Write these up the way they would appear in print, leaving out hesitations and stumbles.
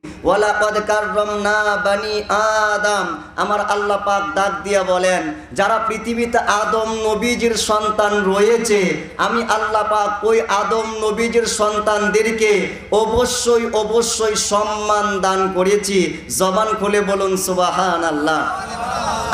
ওয়ালাকাদ কাররামনা বানি আদম। আমার আল্লাহ পাক ডাক দিয়া বলেন, যারা পৃথিবীতে আদম নবীজির সন্তান রয়েছে, আমি আল্লাহ পাক ওই আদম নবীজির সন্তানদেরকে অবশ্যই অবশ্যই সম্মান দান করেছি। জবান খুলে বলুন সুবহানাল্লাহ।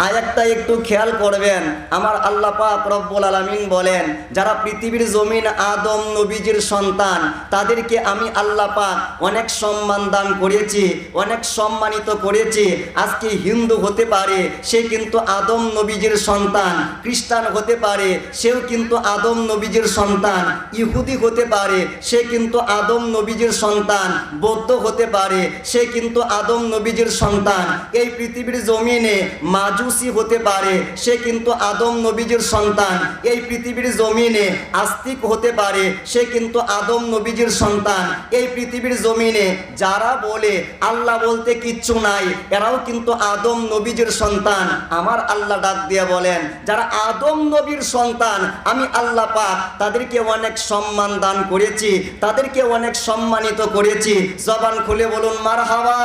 আয়াতটা একটু খেয়াল করবেন। আমার আল্লাহ পাক রব্বুল আলামিন বলেন, যারা পৃথিবীর জমিন আদম নবীজির সন্তান, তাদেরকে আমি আল্লাহ পাক অনেক সম্মান দান করেছি, অনেক সম্মানিত করেছি। আজকে হিন্দু হতে পারে, সে কিন্তু আদম নবীজির সন্তান। খ্রিস্টান হতে পারে, সেও কিন্তু আদম নবীজির সন্তান। ইহুদি হতে পারে, সে কিন্তু আদম নবীজির সন্তান। বৌদ্ধ হতে পারে, সে কিন্তু আদম নবীজির সন্তান। এই পৃথিবীর জমিনে মাজুসি হতে পারে, সে কিন্তু আদম নবীজির সন্তান। এই পৃথিবীর জমিনে আস্তিক হতে পারে, সে কিন্তু আদম নবীজির সন্তান। এই পৃথিবীর জমিনে যারা বলে আল্লাহ বলতে কিচ্ছু নাই, এরাও কিন্তু আদম নবীজির সন্তান। আমার আল্লাহ ডাক দিয়ে বলেন, যারা আদম নবীর সন্তান, আমি আল্লাহ পাক তাদেরকে অনেক সম্মান দান করেছি, তাদেরকে অনেক সম্মানিত করেছি। জবান খুলে বলুন মারহাবা।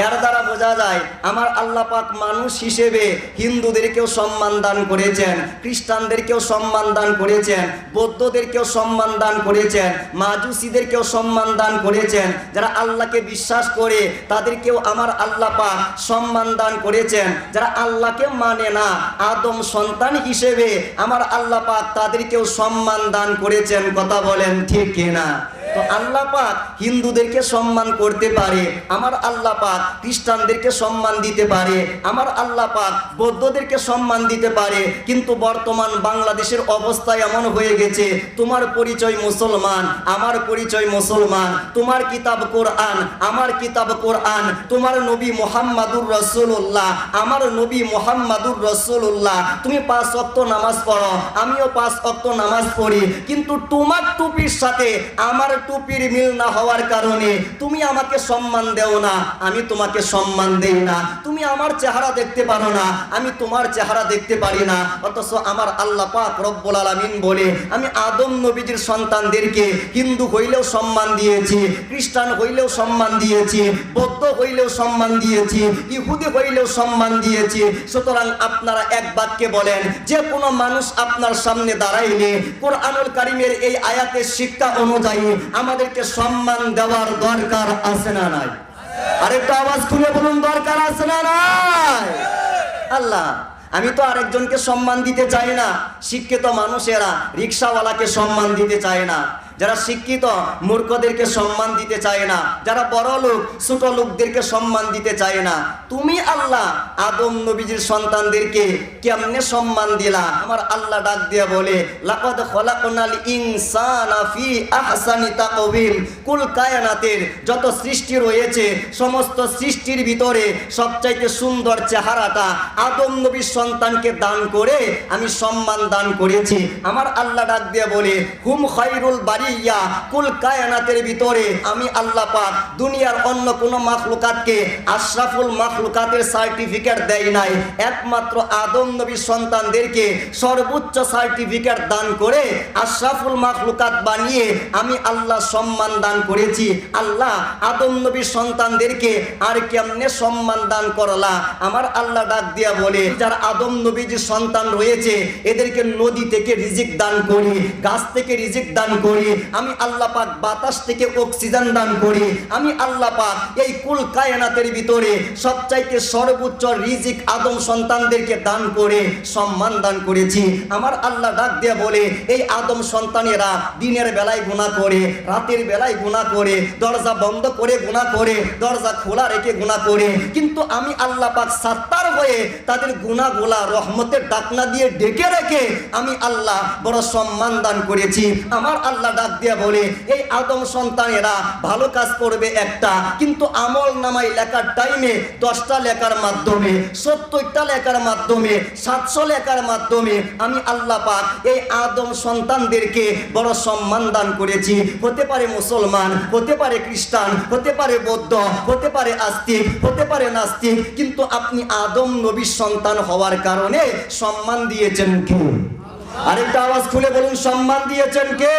এর দ্বারা বোঝা যায় আমার আল্লাহ পাক মানুষ হিসেবে হিন্দুদেরকেও সম্মান দান করেছেন, খ্রিস্টানদেরকেও সম্মান দান করেছেন, বৌদ্ধদেরকেও সম্মান দান করেছেন, মাজুসিদেরকেও সম্মান দান করেছেন। যারা আল্লাহকে বিশ্বাস করে তাদেরকেও আমার আল্লাহ পাক সম্মান দান করেছেন। যারা আল্লাহকে মানে না, আদম সন্তান হিসেবে আমার আল্লাহ পাক তাদেরকেও সম্মান দান করেছেন। কথা বলেন ঠিক কিনা? তো আল্লাহ পাক হিন্দুদেরকে সম্মান করতে পারে, আমার আল্লাহ পাক খ্রিস্টানদেরকে সম্মান দিতে পারে, আমার আল্লাহ পাক বৌদ্ধদেরকে সম্মান দিতে পারে। কিন্তু বর্তমান বাংলাদেশের অবস্থা এমন হয়ে গেছে, তোমার পরিচয় মুসলমান, আমার পরিচয় মুসলমান, তোমার কিতাব কোরআন, আমার কিতাব কোরআন, তোমার নবী মুহাম্মাদুর রাসূলুল্লাহ, আমার নবী মুহাম্মাদুর রাসূলুল্লাহ। তুমি 5 ওয়াক্ত নামাজ পড়ো, আমিও 5 ওয়াক্ত নামাজ পড়ি, কিন্তু তোমার টুপির সাথে আমার টুপির মিল না হওয়ার কারণে তুমি আমাকে সম্মান দেও না, আমি তোমাকে সম্মান দেই না। তুমি আমার চেহারা দেখতে পারো না, আমি তোমার চেহারা দেখতে পারি না। অথচ আমার আল্লাহ পাক রব্বুল আলামিন বলে, আমি আদম নবীজির সন্তানদেরকে হিন্দু হইলেও সম্মান দিয়েছি, খ্রিস্টান হইলেও সম্মান দিয়েছি, বৌদ্ধ হইলেও সম্মান দিয়েছি, ইহুদি হইলেও সম্মান দিয়েছি। সুতরাং আপনারা এক বাক্যে বলেন, যে কোনো মানুষ আপনার সামনে দাঁড়াইলে কোরআনুল কারীমের এই আয়াতের শিক্ষা অনুযায়ী আমাদেরকে সম্মান দেওয়ার দরকার আছে না নাই? আরেকটা আওয়াজ খুলে বলুন, দরকার আছে না নাই? আল্লাহ, আমি তো আরেকজনকে সম্মান দিতে চাই না। শিক্ষিত মানুষেরা রিকশাওয়ালাকে সম্মান দিতে চায় না, যারা শিক্ষিত মূর্খদেরকে সম্মান দিতে চায় না, যারা বড় লোক ছোট লোকদেরকে সম্মান দিতে চায় না। তুমি আল্লাহ আদম নবীজির সন্তানদেরকে কেমনে সম্মান দিলা? আমার আল্লাহ ডাক দিয়ে বলে, লাকাদ খলাকনাল ইনসানা ফি আহসানি তাকওয়িম। কুল কায়নাতের যত সৃষ্টি রয়েছে, সমস্ত সৃষ্টির ভিতরে সবচাইতে সুন্দর চেহারাটা আদম নবীর সন্তানকে দান করে আমি সম্মান দান করেছি। আমার আল্লাহ ডাক দিয়ে বলে, হুম খায়রুল বারি কুল কায়নাতের ভিতরে আমি আল্লাহ পাক দুনিয়ার অন্য কোন মাখলুকাতকে আশরাফুল মাখলুকাতের সার্টিফিকেট দেই নাই। একমাত্র আদম নবীর সন্তানদেরকে সর্বোচ্চ সার্টিফিকেট দান করে আশরাফুল মাখলুকাত বানিয়ে আমি আল্লাহ সম্মান দান করেছি। আল্লাহ আদম নবীর সন্তানদেরকে আর কেমনে সম্মান দান করলা? আমার আল্লাহ ডাক দিয়া বলে, যারা আদম নবীর সন্তান রয়েছে এদেরকে নদী থেকে রিজিক দান করি, গাছ থেকে রিজিক দান করি, আমি আল্লাহ পাক বাতাস থেকে অক্সিজেন দান করি, আমি আল্লাহ পাক এই কুল কায়নাতের ভিতরে সবচাইতে সর্বোচ্চ রিজিক আদম সন্তানদেরকে দান করে সম্মান দান করেছি। আমার আল্লাহ ডাক দিয়ে বলে, এই আদম সন্তানেরা দিনের বেলায় গুনাহ করে, রাতের বেলায় গুনাহ করে, দরজা বন্ধ করে গুনাহ করে, দরজা খোলা রেখে গুনাহ করে, কিন্তু আমি আল্লাহ পাক সাত্তার হয়ে তাদের গুনাহগুলা রহমতের ডাকনা দিয়ে ডেকে রেখে আমি আল্লাহ বড় সম্মান দান করেছি। আমার আল্লাহ ডাক দিয়া বলে, এই আদম সন্তানেরা ভালো কাজ করবে একটা, কিন্তু আমল নামাই লেখার টাইমে 10টা লেখার মাধ্যমে, 70টা লেখার মাধ্যমে, 700 লেখার মাধ্যমে আমি আল্লাহ পাক এই আদম সন্তানদেরকে বড় সম্মান দান করেছি। হতে পারে মুসলমান, হতে পারে খ্রিস্টান, হতে পারে বৌদ্ধ, হতে পারে আস্তিক, হতে পারে নাস্তিক, কিন্তু আপনি আদম নবীর সন্তান হওয়ার কারণে সম্মান দিয়েছেন কে? আরেকটা আওয়াজ খুলে বলুন, সম্মান দিয়েছেন কে?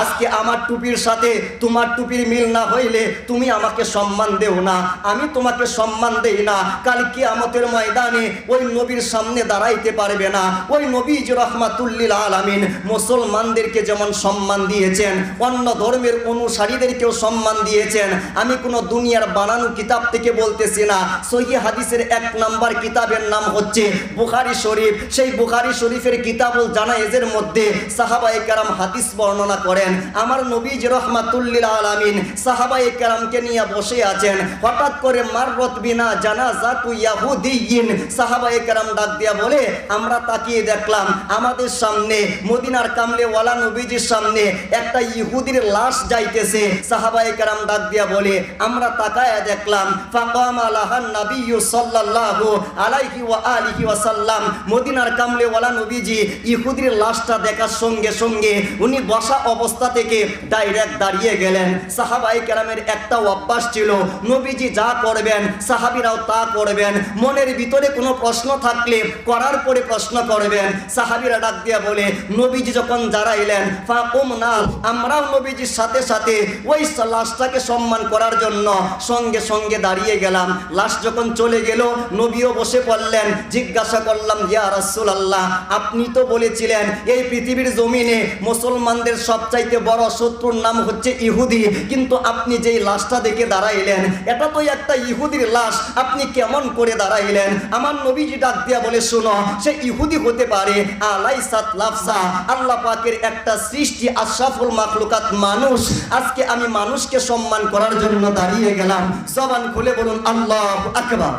আজকে আমার টুপির সাথে তোমার টুপির মিল না হইলে তুমি আমাকে সম্মান দেও না, আমি তোমাকে সম্মান দেই না, কাল কিয়ামতের ময়দানে ওই নবীর সামনে দাঁড়াইতে পারবে না। ওই নবীজি রাহমাতুল লিল আলামিন মুসলমানদেরকে যেমন সম্মান দিয়েছেন, অন্য ধর্মের অনুসারীদেরকেও সম্মান দিয়েছেন। আমি কোনো দুনিয়ার বানানো কিতাব থেকে বলতেছি না, সহিহ হাদিসের 1 নম্বর কিতাবের নাম হচ্ছে বুখারী শরীফ। সেই বুখারী শরীফের কিতাবুল জানায়েজের মধ্যে সাহাবায়ে কেরাম হাদিস বর্ণনা করেন। আমার নবীজি রাহমাতুল লিল আলামিন সাহাবায়ে কেরামকে নিয়ে বসে আছেন, হঠাৎ করে মাররত বিনা জানাজাতু ইয়াহুদিয়িন, সাহাবায়ে কেরাম ডাক দিয়া বলে, আমরা তাকিয়ে দেখলাম আমাদের সামনে মদিনার কামলে ওয়ালা নবীজির সামনে একটা ইহুদির লাশ যাইতেছে। সাহাবায়ে কেরাম ডাক দিয়া বলে, আমরা তাকায়া দেখলাম ফাকামা লাহান নাবিয়্যু সাল্লাল্লাহু আলাইহি ওয়া আলিহি ওয়া সাল্লাম, মদিনার কামলে ওয়ালা নবীজি ইহুদির লাশটা দেখার সঙ্গে সঙ্গে উনি বসা অবস্থা থেকে ডাইরেক্ট দাঁড়িয়ে গেলেন। সাহাবায়ে কেরামের একটা অভ্যাস ছিল, নবীজি যা করবেন সাহাবীরাও তা করবেন, মনের ভিতরে কোনো প্রশ্ন থাকলে করার পরে প্রশ্ন করবেন। সাহাবীরা ডাক দিয়া বলে, নবীজি যখন দাঁড়াইলেন ফাকুমনা, আমরাও নবীজির সাথে সাথে ওই লাশটাকে সম্মান করার জন্য সঙ্গে সঙ্গে দাঁড়িয়ে গেলাম। লাশ যখন চলে গেল নবীও বসে পড়লেন। জিজ্ঞাসা করলাম, ইয়া রাসূলুল্লাহ, আপনি তো বলেছিলেন এই পৃথিবীর জমিনে মুসলমানদের সবচাইতে বড় শত্রুর নাম হচ্ছে ইহুদি, কিন্তু আপনি যেই লাশটা দেখে দাঁড়াইলেন এটা তো একটা ইহুদির লাশ, আপনি কেমন করে দাঁড়াইলেন? আমার নবীজি ডাক দিয়া বলে, শুনো, সে ইহুদি হতে পারে, আলাইসাত লাফসা, আল্লাহ পাকের একটা সৃষ্টি, আশরাফুল মাখলুকাত মানুষ। আজকে আমি মানুষকে সম্মান করার জন্য দাঁড়িয়ে গেলাম। জবান খুলে বলুন আল্লাহু আকবার,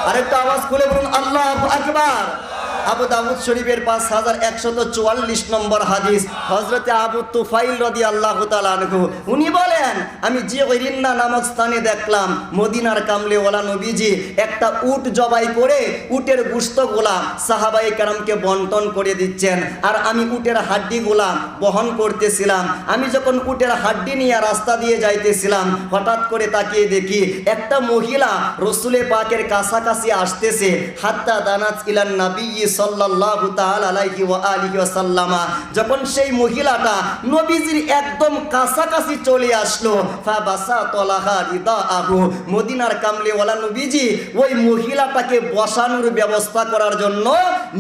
আরেকটা আওয়াজ খুলে বলুন আল্লাহু আকবার। আবু দাউদ শরীফের 5144 নম্বর হাদিস, হযরতে আবু তুফাইল রাদিয়াল্লাহু তাআলা আনহু উনি বলেন, আমি জিরিন্না নামক স্থানে দেখলাম মদিনার কামলে ওয়ালা নবীজি একটা উট জবাই করে উটের গোশতগুলা সাহাবায়ে কেরামকে বন্টন করে দিচ্ছেন, আর আমি উটের হাড্ডিগুলা বহন করতেছিলাম। আমি যখন উটের হাড্ডি নিয়ে রাস্তা দিয়ে যাইতেছিলাম, হঠাৎ করে তাকিয়ে দেখি একটা মহিলা রাসূলে পাকের কাছাকাছি আসতেছে। হাত্তা দানাত ইলান নবী সাল্লাল্লাহু তাআলা আলাইহি ওয়া আলিহি ওয়া সাল্লামা, যখন সেই মহিলাটা নবীজির একদম কাছাকাছি চলে আসলো, ফাবাসাতালাহা রিদাআহু, মদিনার কামলে ওয়ালা নবীজি ওই মহিলাটাকে বসানোর ব্যবস্থা করার জন্য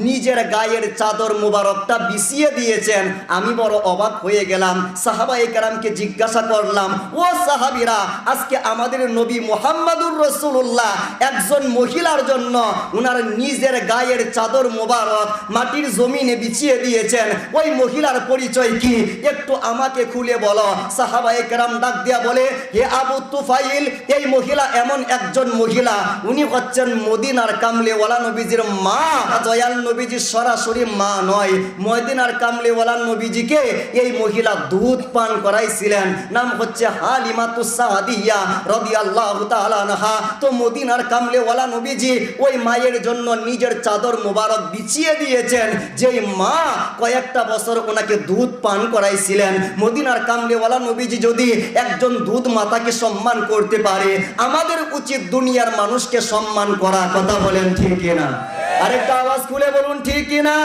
নিজের গায়ের চাদর মুবারকটা বিছিয়ে দিয়েছেন। আমি বড় অবাক হয়ে গেলাম। সাহাবায়ে কেরামকে জিজ্ঞাসা করলাম, ও সাহাবীরা, আজকে আমাদের নবী মুহাম্মাদুর রাসূলুল্লাহ একজন মহিলার জন্য উনার নিজের গায়ের চাদর মুবারক মাটির জমিনে বিছিয়ে দিয়েছেন, ওই মহিলার পরিচয় কি? একটু আমাকে খুলে বলো। সাহাবায়ে কেরাম ডাক দিয়া বলে, হে আবু তুফাইল, এই মহিলা এমন একজন মহিলা, উনি হচ্ছেন মদিনার কামলে ওয়ালা নবীজির মা। দয়াল নবীজির সরাসরি মা নয়, মদিনার কামলে ওয়ালা নবীজিকে এই মহিলা দুধ পান করাইছিলেন। নাম হচ্ছে হালিমাতুস সাদিয়া রাদিয়াল্লাহু তাআলা আনহা। তো মদিনার কামলে ওয়ালা নবীজি ওই মায়ের জন্য নিজের চাদর মুবারক বিছিয়ে দিয়েছেন, যেই মা কয়েকটা বছর ওনাকে দুধ পান করাইছিলেন। মদিনার কামলে ওয়ালা নবীজি যদি একজন দুধ মাতাকে সম্মান করতে পারে, আমাদের উচিত দুনিয়ার মানুষকে সম্মান করা। কথা বলেন ঠিক কিনা? আরেকটা আওয়াজ খুলে বলুন ঠিক কিনা?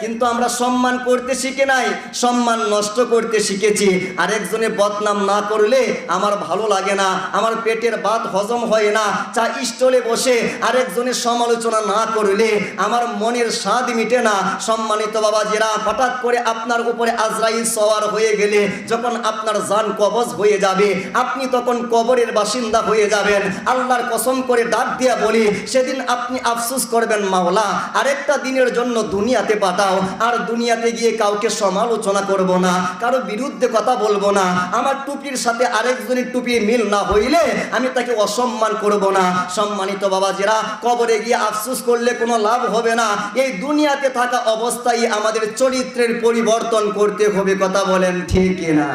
কিন্তু আমরা সম্মান করতে শিখে নাই, সম্মান নষ্ট করতে শিখেছি। আরেকজনের বদনাম না করলে আমার ভালো লাগে না, আমার পেটের ভাত হজম হয় না। চা স্টলে বসে আরেকজনের সমালোচনা না করলে আমার মনের স্বাদ মিটে না। সম্মানিত বাবাজিরা, হঠাৎ করে আপনার উপরে আজরাইল সওয়ার হয়ে গেলে, যখন আপনার জান কবজ হয়ে যাবে, আপনি তখন কবরের বাসিন্দা হয়ে যাবেন। আল্লাহর কসম করে ডাক দিয়া বলি, সেদিন আপনি আফসোস করবেন, মাওলা আরেকটা দিনের জন্য দুনিয়াতে পাঠাও, আর দুনিয়াতে গিয়ে কাউকে সমালোচনা করব না, কারো বিরুদ্ধে কথা বলবো না। আমার টুপির সাথে আরেকজনের টুপি মিল না হইলে আমি তাকে অসম্মান করব না। সম্মানিত বাবাজিরা, কবরে গিয়ে আফসোস করলে কোনো লাভ হবে না। এই দুনিয়াতে থাকা অবস্থায় আমাদের চরিত্রের পরিবর্তন করতে হবে। কথা বলেন ঠিক কিনা?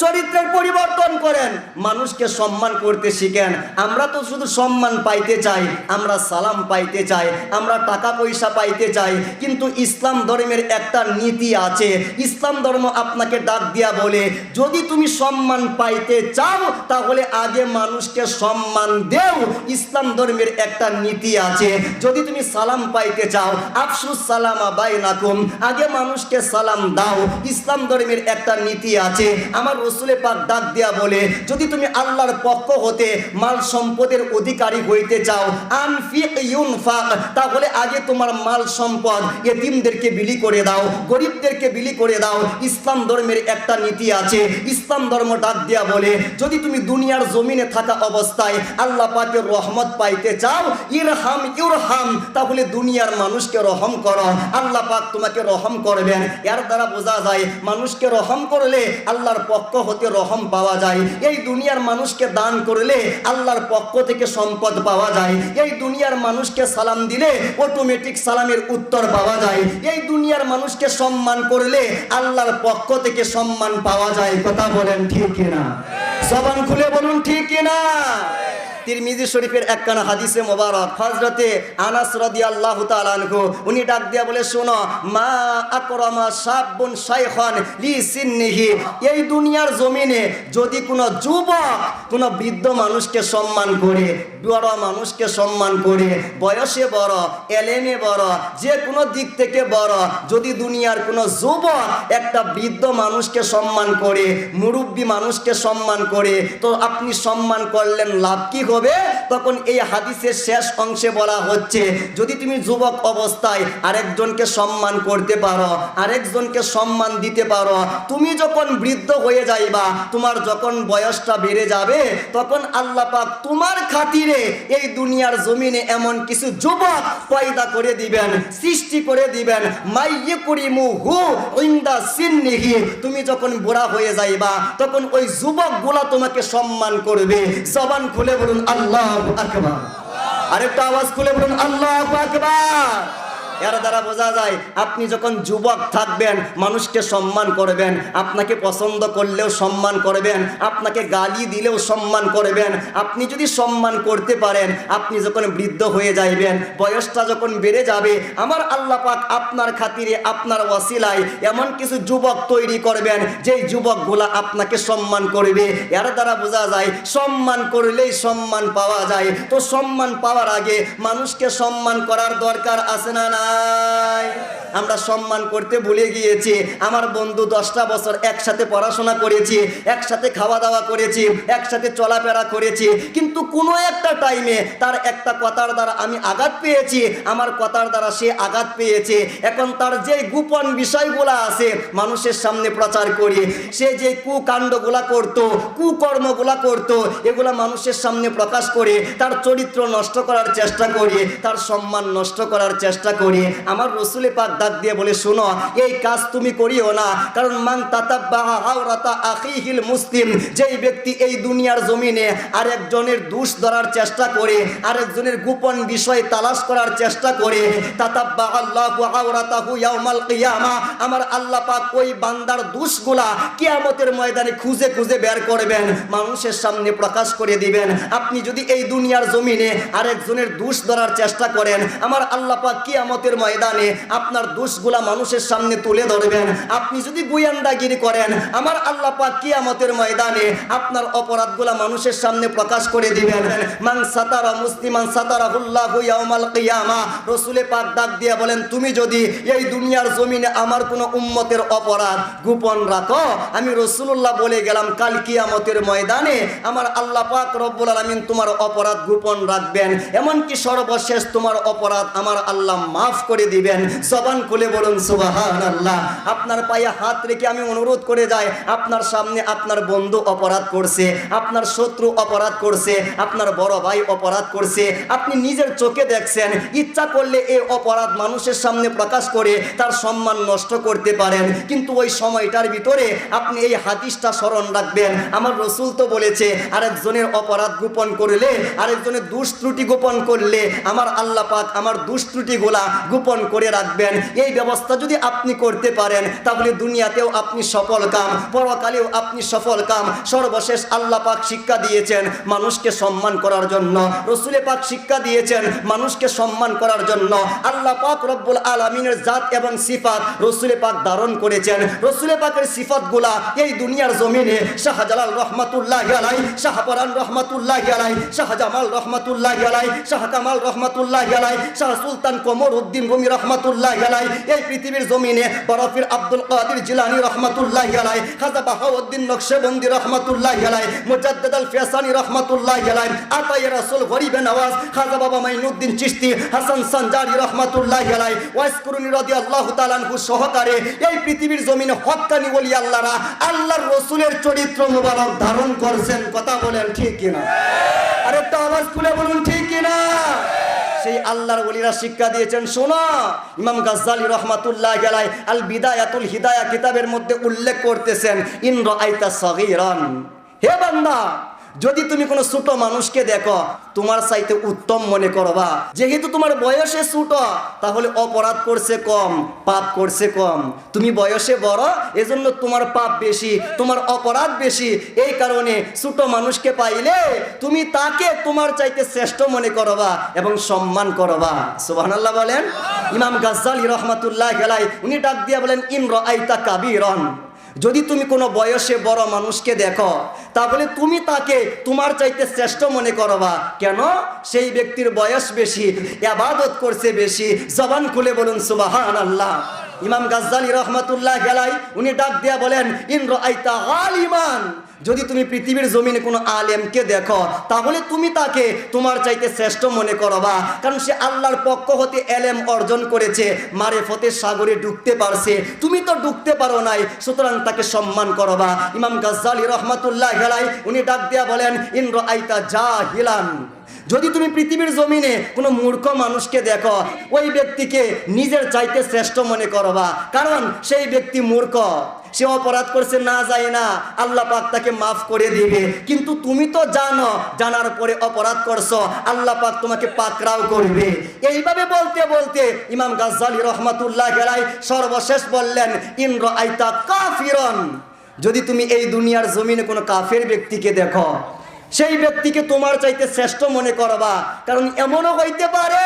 চরিত্রের পরিবর্তন করেন, মানুষকে সম্মান করতে শিখেন। আমরা তো শুধু সম্মান পাইতে চাই, আমরা সালাম পাইতে চাই, আমরা টাকা পয়সা পাইতে চাই, কিন্তু ইসলাম ধর্মের একটা নীতি আছে। ইসলাম ধর্ম আপনাকে ডাক দিয়া বলে, যদি তুমি সম্মান পাইতে চাও তাহলে আগে মানুষকে সম্মান দেও। ইসলাম ধর্মের একটা নীতি আছে। যদি তুমি সালাম পাইতে চাও, আফসুস সালামা বাইনাকুম, আগে মানুষকে সালাম দাও। ইসলাম ধর্মের একটা নীতি আছে। আমার রসুলে পাক ডাক দিয়া বলে, যদি তুমি আল্লাহর পক্ষ হতে মাল সম্পদের অধিকারী হইতে চাও, আনফিক ইউনফাক, তাহলে আগে তোমার মাল সম্পদ এতিমদেরকে বিলি করে দাও, গরিবদেরকে বিলি করে দাও। ইসলাম ধর্মের একটা নীতি আছে। ইসলাম ধর্ম ডাক দিয়া বলে, যদি তুমি দুনিয়ার জমিনে থাকা অবস্থায় আল্লাহ পাকের রহমত পাইতে চাও, ইরহাম ইউরহাম, তাহলে দুনিয়ার মানুষকে রহম করো, আল্লাহ পাক তোমাকে রহম করবেন। এর দ্বারা বোঝা যায় মানুষকে রহম করলে আল্লাহর পক্ষ হতে রহম পাওয়া যায়। এই দুনিয়ার মানুষকে দান করলে আল্লাহর পক্ষ থেকে সম্পদ পাওয়া যায়। এই দুনিয়ার মানুষকে সালাম দিলে অটোমেটিক সালামের উত্তর পাওয়া যায়। এই দুনিয়ার মানুষকে সম্মান করলে আল্লাহর পক্ষ থেকে সম্মান পাওয়া যায়। কথা বলেন ঠিক কিনা? জবান খুলে বলুন ঠিক কিনা? তিরমিজি শরীফের একখানা হাদিসে মোবারক, হযরতে আনাস রাদিয়াল্লাহু তাআলা আনহু, উনি ডাক দিয়া বলে, শোনো, মা আকরামা শাবুন শাইখান লি সিন্নিহি, এই দুনিয়ার জমিনে যদি কোনো যুবক কোনো বৃদ্ধ মানুষকে সম্মান করে, বড় মানুষকে সম্মান করে, বয়সে বড়, এলেমে বড়, যে কোনো দিক থেকে বড়, যদি দুনিয়ার কোনো যুবক একটা বৃদ্ধ মানুষকে সম্মান করে, মুরব্বী মানুষকে সম্মান করে, তো আপনি সম্মান করলেন, লাভ কি হবে? তখন এই হাদিসের শেষ অংশে বলা হচ্ছে, যদি তুমি যুবক অবস্থায় আরেকজনকে সম্মান করতে পারো, আরেকজনকে সম্মান দিতে পারো, তুমি যখন বৃদ্ধ হয়ে যাইবা, তোমার যখন বয়সটা বেড়ে যাবে, তখন আল্লাহ পাক তোমার খাতিরে এই দুনিয়ার জমিনে এমন কিছু যুবক পয়দা করে দিবেন, সৃষ্টি করে দিবেন। মাইয়্যুকরিমুহু ইনদা সিন্নিহি, তুমি যখন বুড়া হয়ে যাইবা, তখন ওই যুবকগুলা তোমাকে সম্মান করবে। জবান খুলে বলুন আল্লাহু আকবার। আরেকটা আওয়াজ খুলে বলুন আল্লাহু আকবার। এর দ্বারা বোঝা যায় আপনি যখন যুবক থাকবেন মানুষকে সম্মান করবেন, আপনাকে পছন্দ করলেও সম্মান করবেন, আপনাকে গালি দিলেও সম্মান করবেন। আপনি যদি সম্মান করতে পারেন, আপনি যখন বৃদ্ধ হয়ে যাইবেন, বয়সটা যখন বেড়ে যাবে, আমার আল্লাহ পাক আপনার খাতিরে, আপনার ওয়াসিলায় এমন কিছু যুবক তৈরি করবেন, যেই যুবকগুলা আপনাকে সম্মান করবে। এর দ্বারা বোঝা যায় সম্মান করলেই সম্মান পাওয়া যায়। তো সম্মান পাওয়ার আগে মানুষকে সম্মান করার দরকার আছে না? আমরা সম্মান করতে ভুলে গিয়েছি। আমার বন্ধু 10টা বছর একসাথে পড়াশোনা করেছি, একসাথে খাওয়া দাওয়া করেছি, একসাথে চলাফেরা করেছি, কিন্তু কোনো একটা টাইমে তার একটা কথার দ্বারা আমি আঘাত পেয়েছি, আমার কথার দ্বারা সে আঘাত পেয়েছে। এখন তার যে গোপন বিষয়গুলো আছে মানুষের সামনে প্রচার করি, সে যে কুকাণ্ডগুলা করত, কুকর্মগুলা করত, এগুলা মানুষের সামনে প্রকাশ করে তার চরিত্র নষ্ট করার চেষ্টা করি, তার সম্মান নষ্ট করার চেষ্টা করি। আমার রসুলে পাক ডাক দিয়ে বলে, শোনো, এই কাজ তুমি করিও না। কারণ মান তাতাব্বাহা আওরাতা আখিহিল মুসলিম, যেই ব্যক্তি এই দুনিয়ার জমিনে আরেকজনের দোষ ধরার চেষ্টা করে, আরেকজনের গোপন বিষয় তালাশ করার চেষ্টা করে, তাতাব্বাহা আল্লাহু আওরাতাহু ইয়াউমাল কিয়ামা, আমার আল্লাহ পাক ওই বান্দার দোষগুলা কিয়ামতের ময়দানে খুঁজে খুঁজে বের করবেন, মানুষের সামনে প্রকাশ করে দিবেন। আপনি যদি এই দুনিয়ার জমিনে আরেকজনের দোষ ধরার চেষ্টা করেন, আমার আল্লাহ পাক কিয়ামতের ময়দানে আপনার দোষগুলা মানুষের সামনে তুলে ধরবেন। আপনি যদি গোয়েন্দাগিরি করেন, আমার আল্লাহ পাক কিয়ামতের ময়দানে আপনার অপরাধগুলা মানুষের সামনে প্রকাশ করে দিবেন। মান সাতারা মুসলিমান সাতারাহুল্লাহু ইয়াউমাল কিয়ামা, রাসূলে পাক ডাক দিয়ে বলেন, তুমি যদি এই দুনিয়ার জমিনে আমার কোনো উম্মতের অপরাধ গোপন রাখো, আমি রাসূলুল্লাহ বলে গেলাম, কাল কিয়ামতের ময়দানে আমার আল্লাহ পাক রব্বুল আলামিন তোমার অপরাধ গোপন রাখবেন, এমনকি সর্বশেষ তোমার অপরাধ আমার আল্লাহ মাফ করে দিবেন। জবান খুলে বলুন সুবহানাল্লাহ। আপনার পায়ে হাত রেখে আমি অনুরোধ করে যাই, আপনার সামনে আপনার বন্ধু অপরাধ করছে, আপনার শত্রু অপরাধ করছে, আপনার বড় ভাই অপরাধ করছে, আপনি নিজের চোখে দেখছেন, ইচ্ছা করলে এই অপরাধ মানুষের সামনে প্রকাশ করে তার সম্মান নষ্ট করতে পারেন, কিন্তু ওই সময়টার ভিতরে আপনি এই হাদিসটা স্মরণ রাখবেন, আমার রসুল তো বলেছে আরেকজনের অপরাধ গোপন করলে, আরেকজনের দোষ ত্রুটি গোপন করলে আমার আল্লাহ পাক আমার দোষ ত্রুটিগুলা গোপন করে রাখবেন। এই ব্যবস্থা যদি আপনি করতে পারেন তাহলে দুনিয়াতেও আপনি সফল কাম, পরকালেও আপনি সফল কাম। সর্বশেষ আল্লাহ পাক শিক্ষা দিয়েছেন মানুষকে সম্মান করার জন্য, রসুলে পাক শিক্ষা দিয়েছেন মানুষকে সম্মান করার জন্য। আল্লাহ পাক রব্বুল আলামিনের জাত এবং সিফাত রসুলে পাক ধারণ করেছেন। রসুলে পাকের সিফাতগুলা এই দুনিয়ার জমিনে শাহজালাল রহমাতুল্লাহি আলাইহি, শাহপরান রহমাতুল্লাহি আলাইহি, শাহজামাল রহমাতুল্লাহি আলাইহি, শাহ কামাল রহমাতুল্লাহি আলাইহি, শাহ সুলতান কমর উদ্দিন রুমি রহমাতুল্লাহি আলাইহি, এই পৃথিবীর জমিনে বরফির আব্দুল কাদের জিলানী রহমাতুল্লাহি আলাইহি, খাজা বাহাউদ্দিন নকশবন্দি রহমাতুল্লাহি আলাইহি, মুজাদ্দিদ আল ফিসানি রহমাতুল্লাহি আলাইহি, আতায়ে রাসূল গরিবে নওয়াজ খাজা বাবা মাইনুদ্দিন চিশতি, হাসান সানজারি রহমাতুল্লাহি আলাইহি, ওয়াইস কুরুনি রাদিয়াল্লাহু তাআলা আনহু সহকারে এই পৃথিবীর জমিনে হক্কানি ওলি আল্লাহরা আল্লাহর রাসূলের চরিত্র মুবারক ধারণ করেছেন। কথা বলেন ঠিক কিনা? আরেকটা আওয়াজ খুলে বলুন ঠিক কিনা? সেই আল্লাহর ওলিরা শিক্ষা দিয়েছেন। শোনো, ইমাম গাজ্জালি রহমাতুল্লাহি আলাইহি আল বিদায়াতুল হিদায়া কিতাবের মধ্যে উল্লেখ করতেছেন, ইন রাআইতা সাগীরান, হে বান্দা যদি তুমি কোনো ছোট মানুষকে দেখো তোমার চাইতে উত্তম মনে করবা, যেহেতু তোমার বয়সে ছোট তাহলে অপরাধ করছে কম, পাপ করছে কম, তুমি বয়সে বড় এজন্য তোমার পাপ বেশি, তোমার অপরাধ বেশি, এই কারণে ছোট মানুষকে পাইলে তুমি তাকে তোমার চাইতে শ্রেষ্ঠ মনে করবা এবং সম্মান করবা। সুবহানাল্লাহ বলেন। ইমাম গাজ্জালি রহমাতুল্লাহি আলাইহি উনি ডাক দিয়া বলেন, ইন রাআইতা কাবীরান, যদি তুমি কোনো বয়সে বড় মানুষকে দেখো তাহলে তুমি তাকে তোমার চাইতে শ্রেষ্ঠ মনে করবা। কেন? সেই ব্যক্তির বয়স বেশি, ইবাদত করছে বেশি। জবান খুলে বলুন সুবহানাল্লাহ। ইমাম গাজ্জালি রহমাতুল্লাহি আলাইহি উনি ডাক দিয়া বলেন, ইন রাআইতা আলিমান, যদি তুমি পৃথিবীর জমিনে কোনো আলেমকে দেখো তাহলে তুমি তাকে তোমার চাইতে শ্রেষ্ঠ মনে করবা, কারণ সে আল্লাহর পক্ষ হতে এলেম অর্জন করেছে, মারিফতের সাগরে ডুবতে পারছে, তুমি তো ডুবতে পারো নাই, সুতরাং তাকে সম্মান করবা। ইমাম গাজ্জালি রহমাতুল্লাহি আলাইহি উনি ডাক দিয়া বলেন, ইন রাআইতা জাহিলান, যদি তুমি পৃথিবীর জমিনে কোনো মূর্খ মানুষকে দেখো ওই ব্যক্তিকে নিজের চাইতে শ্রেষ্ঠ মনে করবা, কারণ সেই ব্যক্তি মূর্খ, সে অপরাধ করছে না যায় না, আল্লাহ পাক তাকে মাফ করে দিবে, কিন্তু তুমি তো জানো, জানার পরে অপরাধ করছো, আল্লাহ পাক তোমাকে পাকড়াও করবে। এইভাবে বলতে বলতে ইমাম গাজ্জালি রাহমাতুল্লাহি আলাইহি সর্বশেষ বললেন, ইন রাআইতা কাফিরান, যদি তুমি এই দুনিয়ার জমিনে কোনো কাফের ব্যক্তিকে দেখো সেই ব্যক্তিকে তোমার চাইতে শ্রেষ্ঠ মনে করবা, কারণ এমনও হইতে পারে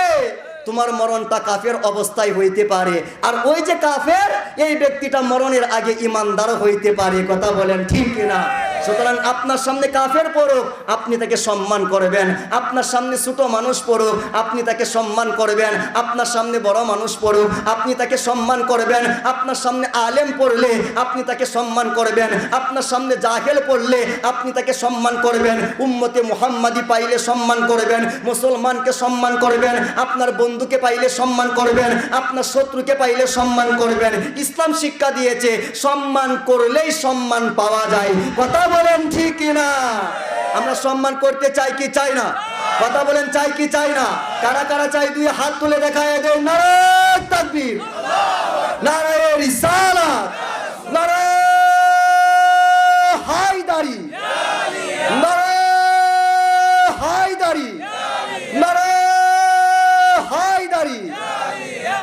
তোমার মরণটা কাফের অবস্থায় হইতে পারে, আর ওই যে কাফের এই ব্যক্তিটা মরণের আগে ইমানদার হইতে পারে। কথা বলেন ঠিক কিনা? সুতরাং আপনার সামনে কাফের পড়ুক আপনি তাকে সম্মান করবেন, আপনার সামনে ছোট মানুষ পড়ুক আপনি তাকে সম্মান করবেন, আপনার সামনে বড় মানুষ পড়ুক আপনি তাকে সম্মান করবেন, আপনার সামনে আলেম পড়লে আপনি তাকে সম্মান করবেন, আপনার সামনে জাহেল পড়লে আপনি তাকে সম্মান করবেন, উম্মতে মুহাম্মাদি পাইলে সম্মান করবেন, মুসলমানকে সম্মান করবেন, আপনার বন্ধুকে পাইলে সম্মান করবেন, আপনার শত্রুকে পাইলে সম্মান করবেন। ইসলাম শিক্ষা দিয়েছে সম্মান করলেই সম্মান পাওয়া যায়। কথা বলেন ঠিক কিনা? আমরা সম্মান করতে চাই কি চাই না? কথা বলেন চাই কি চাই না? কারা কারা চাই দুই হাত তুলে দেখায় দেন। নারে তাকবীর, নারে রিসালাত, নারে হায়দারি, নারে হায়দারি, নারে